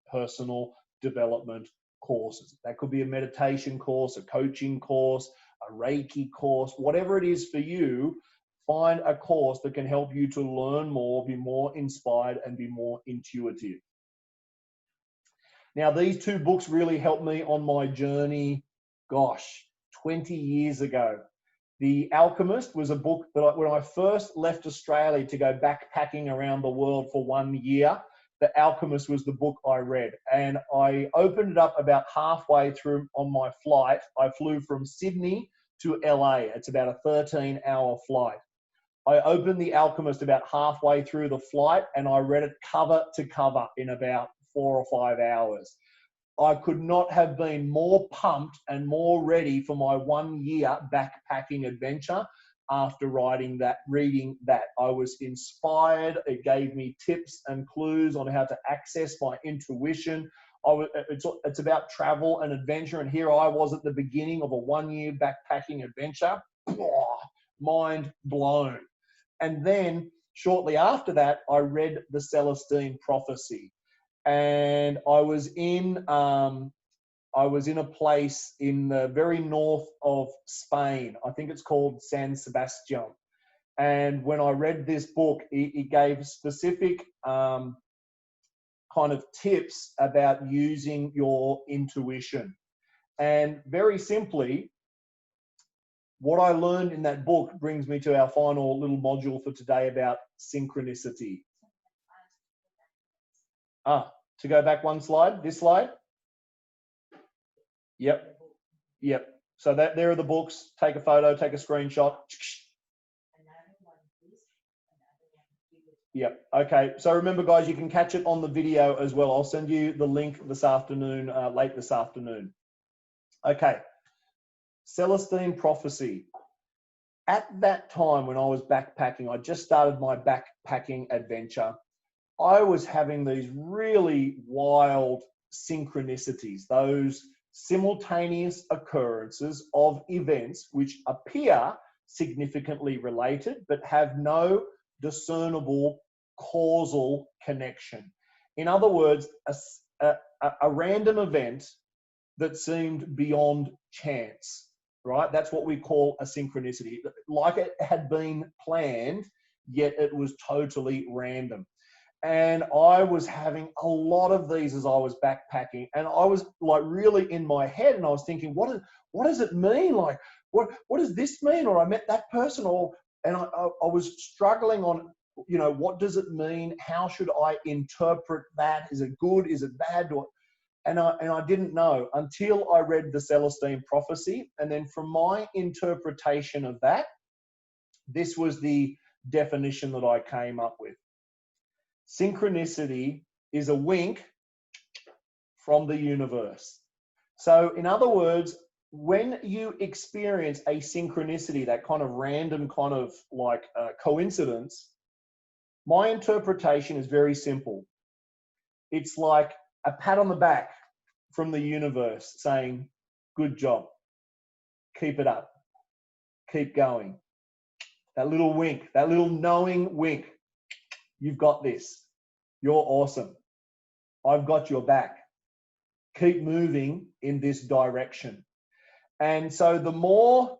Personal development courses. That could be a meditation course, a coaching course, a Reiki course, whatever it is for you. Find a course that can help you to learn more, be more inspired, and be more intuitive. Now, these two books really helped me on my journey, 20 years ago. The Alchemist was a book that when I first left Australia to go backpacking around the world for 1 year, The Alchemist was the book I read. And I opened it up about halfway through on my flight. I flew from Sydney to LA. It's about a 13-hour flight. I opened The Alchemist about halfway through the flight and I read it cover to cover in about 4 or 5 hours. I could not have been more pumped and more ready for my 1 year backpacking adventure after reading that. I was inspired. It gave me tips and clues on how to access my intuition. It's about travel and adventure, and here I was at the beginning of a 1 year backpacking adventure. Mind blown. And then shortly after that, I read The Celestine Prophecy. And I was in a place in the very north of Spain. I think it's called San Sebastian. And when I read this book, it gave specific kind of tips about using your intuition. And very simply, what I learned in that book brings me to our final little module for today about synchronicity. To go back one slide, this slide. Yep. So there are the books. Take a photo, take a screenshot. Yep. Okay. So remember, guys, you can catch it on the video as well. I'll send you the link this afternoon, late this afternoon. Okay. Celestine Prophecy. At that time when I was backpacking, I just started my backpacking adventure. I was having these really wild synchronicities, those simultaneous occurrences of events which appear significantly related but have no discernible causal connection. In other words, a random event that seemed beyond chance, right? That's what we call a synchronicity. Like it had been planned, yet it was totally random. And I was having a lot of these as I was backpacking, and I was like really in my head, and I was thinking, what does it mean? Like, what does this mean? Or I met that person, and I was struggling on, what does it mean? How should I interpret that? Is it good? Is it bad? And I didn't know until I read The Celestine Prophecy, and then from my interpretation of that, this was the definition that I came up with. Synchronicity is a wink from the universe. So in other words, when you experience a synchronicity, that kind of random kind of like coincidence, my interpretation is very simple. It's like a pat on the back from the universe saying, good job, keep it up, keep going. That little wink, that little knowing wink, you've got this, you're awesome, I've got your back, keep moving in this direction. And so the more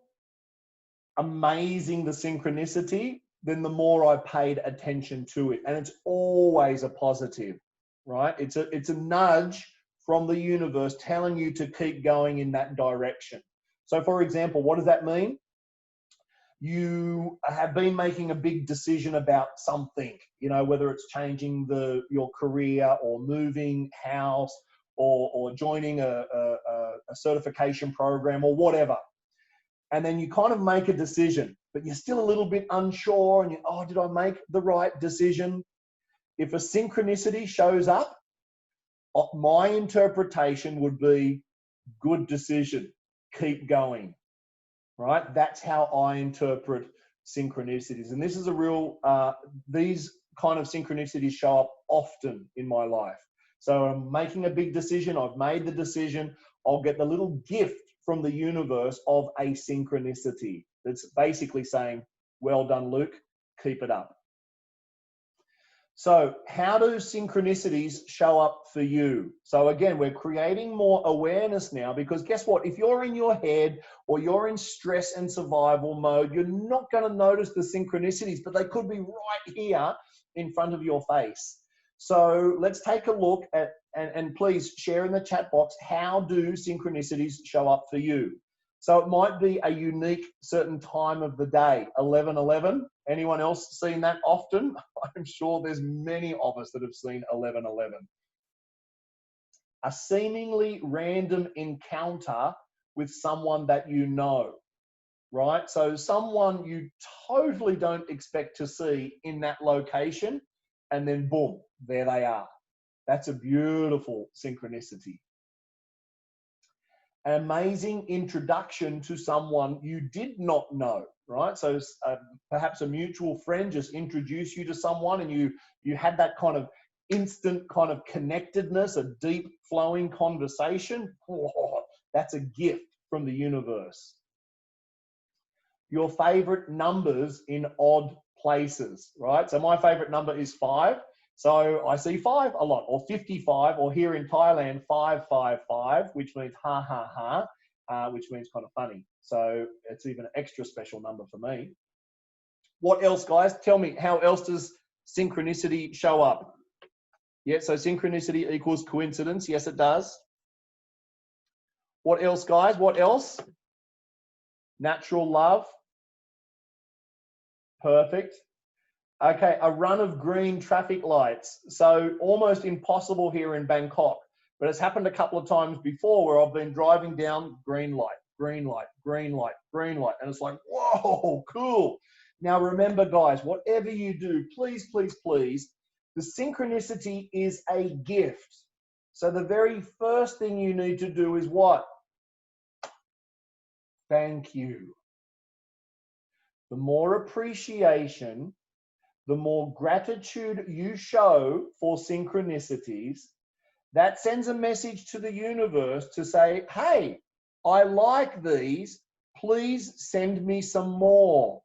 amazing the synchronicity, then the more I paid attention to it. And it's always a positive, right? It's a nudge from the universe telling you to keep going in that direction. So for example, what does that mean? You have been making a big decision about something, you know, whether it's changing your career or moving house or joining a certification program or whatever. And then you kind of make a decision, but you're still a little bit unsure and oh, did I make the right decision? If a synchronicity shows up, my interpretation would be good decision, keep going, right? That's how I interpret synchronicities. And this is a real, these kind of synchronicities show up often in my life. So I'm making a big decision, I've made the decision, I'll get the little gift from the universe of a synchronicity that's basically saying, well done, Luke, keep it up. So how do synchronicities show up for you? So again, we're creating more awareness now, because guess what? If you're in your head or you're in stress and survival mode, you're not going to notice the synchronicities, but they could be right here in front of your face. So let's take a look at, and please share in the chat box, how do synchronicities show up for you? So it might be a unique certain time of the day, 11:11. Anyone else seen that often? I'm sure there's many of us that have seen 11:11. A seemingly random encounter with someone that you know, right? So someone you totally don't expect to see in that location, and then boom, there they are. That's a beautiful synchronicity. An amazing introduction to someone you did not know, right? So perhaps a mutual friend just introduced you to someone and you had that kind of instant kind of connectedness, a deep flowing conversation. Oh, that's a gift from the universe. Your favorite numbers in odd places, right? So my favorite number is 5. So I see 5 a lot, or 55, or here in Thailand, 555, which means ha ha ha, which means kind of funny. So it's even an extra special number for me. What else, guys? Tell me, how else does synchronicity show up? Yeah, so synchronicity equals coincidence. Yes, it does. What else, guys? What else? Natural love. Perfect. Okay, a run of green traffic lights. So almost impossible here in Bangkok, but it's happened a couple of times before where I've been driving down, green light, green light, green light, green light. And it's like, whoa, cool. Now remember, guys, whatever you do, please, please, please, the synchronicity is a gift. So the very first thing you need to do is what? Thank you. The more appreciation, the more gratitude you show for synchronicities, that sends a message to the universe to say, hey, I like these, please send me some more,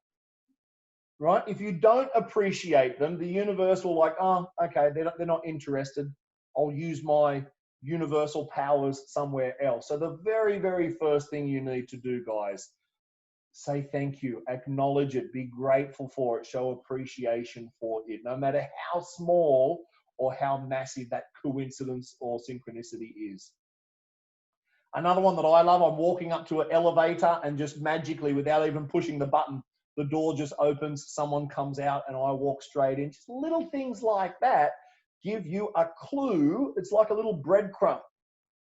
right? If you don't appreciate them, the universe will like, oh, okay, they're not interested. I'll use my universal powers somewhere else. So the very, very first thing you need to do, guys, say thank you, acknowledge it, be grateful for it, show appreciation for it, no matter how small or how massive that coincidence or synchronicity is. Another one that I love, I'm walking up to an elevator and just magically, without even pushing the button, the door just opens, someone comes out and I walk straight in. Just little things like that give you a clue. It's like a little breadcrumb.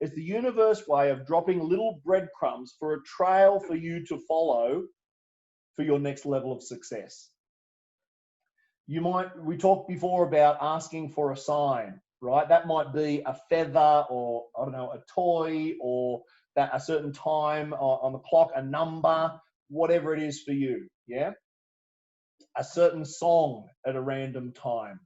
It's the universe way of dropping little breadcrumbs for a trail for you to follow for your next level of success. We talked before about asking for a sign, right? That might be a feather, or I don't know, a toy, or that a certain time on the clock, a number, whatever it is for you, yeah? A certain song at a random time.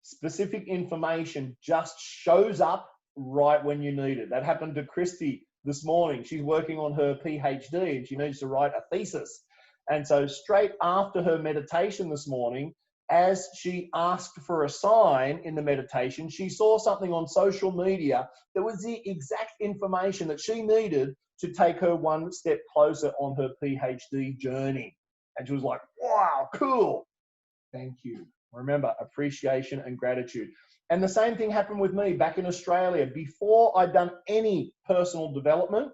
Specific information just shows up right when you need it. That happened to Christy this morning. She's working on her PhD and she needs to write a thesis. And so straight after her meditation this morning, as she asked for a sign in the meditation, she saw something on social media that was the exact information that she needed to take her one step closer on her PhD journey. And she was like, wow, cool. Thank you. Remember, appreciation and gratitude. And the same thing happened with me back in Australia. Before I'd done any personal development,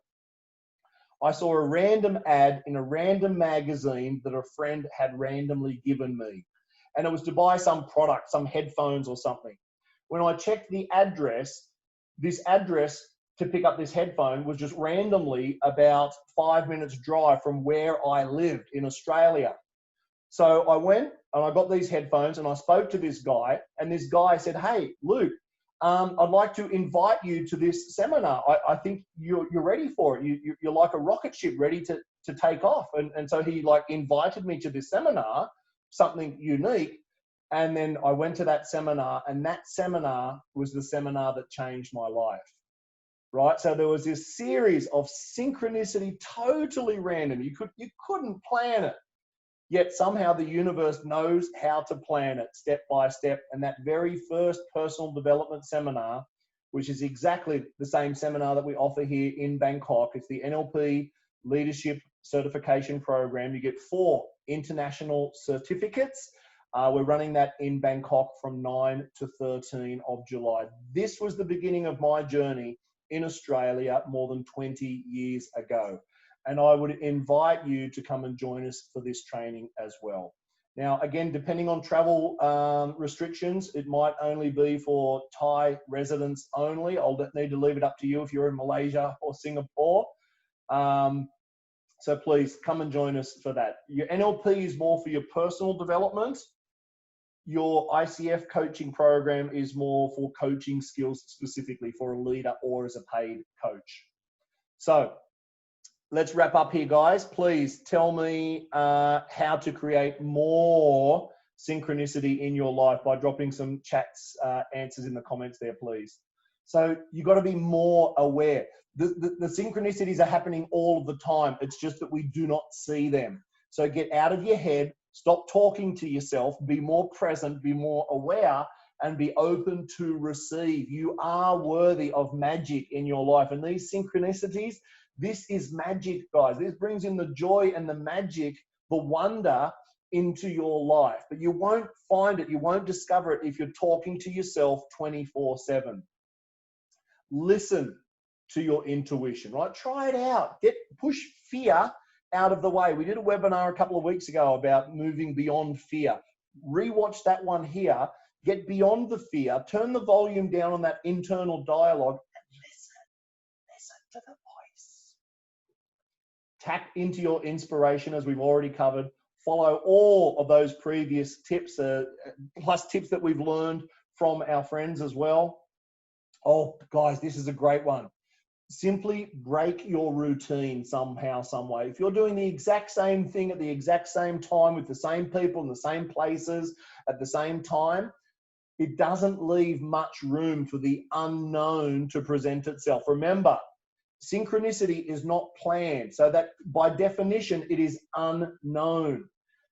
I saw a random ad in a random magazine that a friend had randomly given me. And it was to buy some product, some headphones or something. When I checked the address, this address to pick up this headphone was just randomly about 5 minutes drive from where I lived in Australia. So I went and I got these headphones and I spoke to this guy, and this guy said, hey, Luke, I'd like to invite you to this seminar. I think you're ready for it. You're like a rocket ship ready to take off. And so he like invited me to this seminar, something unique. And then I went to that seminar, and that seminar was the seminar that changed my life. Right? So there was this series of synchronicity, totally random. You couldn't plan it. Yet somehow the universe knows how to plan it step by step. And that very first personal development seminar, which is exactly the same seminar that we offer here in Bangkok, it's the NLP Leadership Certification Program. You get 4 international certificates. We're running that in Bangkok from 9 to 13 of July. This was the beginning of my journey in Australia more than 20 years ago. And I would invite you to come and join us for this training as well. Now, again, depending on travel restrictions, it might only be for Thai residents only. I'll need to leave it up to you if you're in Malaysia or Singapore. So please come and join us for that. Your NLP is more for your personal development. Your ICF coaching program is more for coaching skills, specifically for a leader or as a paid coach. So let's wrap up here, guys. Please tell me how to create more synchronicity in your life by dropping some chats, answers in the comments there, please. So you got to be more aware. The synchronicities are happening all of the time. It's just that we do not see them. So get out of your head, stop talking to yourself, be more present, be more aware, and be open to receive. You are worthy of magic in your life. And these synchronicities, this is magic, guys. This brings in the joy and the magic, the wonder into your life. But you won't find it, you won't discover it if you're talking to yourself 24/7. Listen to your intuition, right? Try it out. Push fear out of the way. We did a webinar a couple of weeks ago about moving beyond fear. Rewatch that one here. Get beyond the fear. Turn the volume down on that internal dialogue and listen to the voice. Tap into your inspiration, as we've already covered. Follow all of those previous tips, plus tips that we've learned from our friends as well. Oh, guys, this is a great one. Simply break your routine somehow, some way. If you're doing the exact same thing at the exact same time with the same people in the same places at the same time, it doesn't leave much room for the unknown to present itself. Remember, synchronicity is not planned. So that by definition, it is unknown.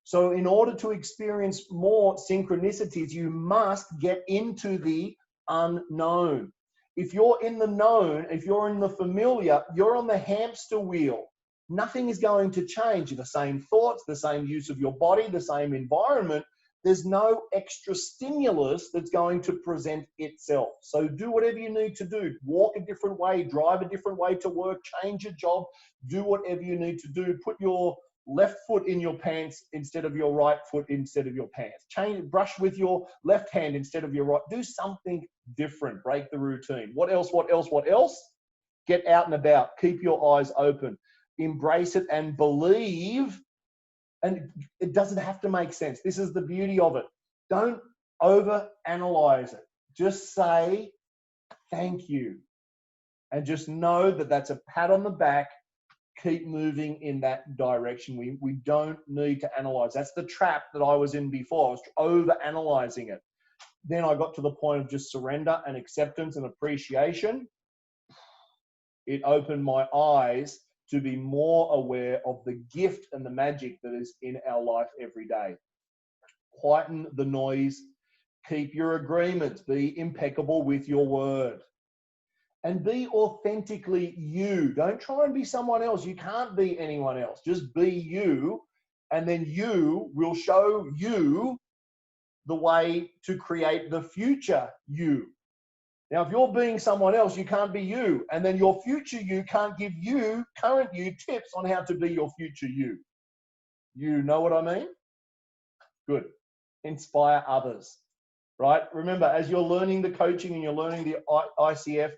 So in order to experience more synchronicities, you must get into the unknown. If you're in the known, if you're in the familiar, you're on the hamster wheel. Nothing is going to change. The same thoughts, the same use of your body, the same environment. There's no extra stimulus that's going to present itself. So do whatever you need to do. Walk a different way, drive a different way to work, change your job, do whatever you need to do. Put your left foot in your pants instead of your right foot instead of your pants. Brush with your left hand instead of your right. Do something different. Break the routine. What else? Get out and about. Keep your eyes open. Embrace it and believe. And it doesn't have to make sense. This is the beauty of it. Don't overanalyze it. just say thank you. And just know that that's a pat on the back. Keep moving in that direction. We don't need to analyze. That's the trap that I was in before. I was over-analyzing it. Then I got to the point of just surrender and acceptance and appreciation. It opened my eyes to be more aware of the gift and the magic that is in our life every day. Quieten the noise. Keep your agreements. Be impeccable with your word. And be authentically you. Don't try and be someone else. You can't be anyone else. Just be you, and then you will show you the way to create the future you. Now, if you're being someone else, you can't be you, and then your future you can't give you, current you, tips on how to be your future you. You know what I mean? Good. Inspire others, right? Remember, as you're learning the coaching and you're learning the ICF,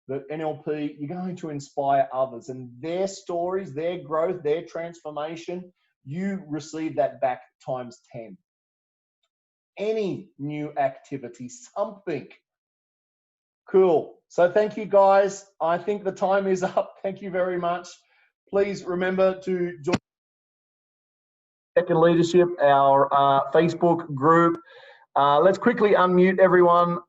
the NLP, you're going to inspire others, and their stories, their growth, their transformation, you receive that back times 10. Any new activity, something. Cool. So thank you, guys. I think the time is up. Thank you very much. Please remember to join Second Leadership, our Facebook group. Let's quickly unmute everyone.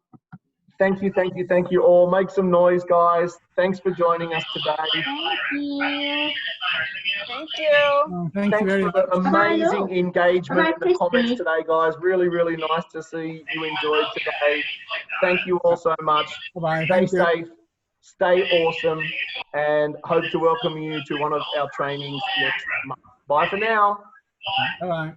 Thank you, thank you, thank you all. Make some noise, guys. Thanks for joining us today. Thank you. Thank you. Thank you very Thanks for much. the amazing engagement in the Bye-bye, comments Christy. today, guys. Really, really nice to see you enjoyed today. Thank you all so much. Bye-bye. Stay Thank you. safe, stay awesome, and hope to welcome you to one of our trainings next month. Bye for now. Bye-bye.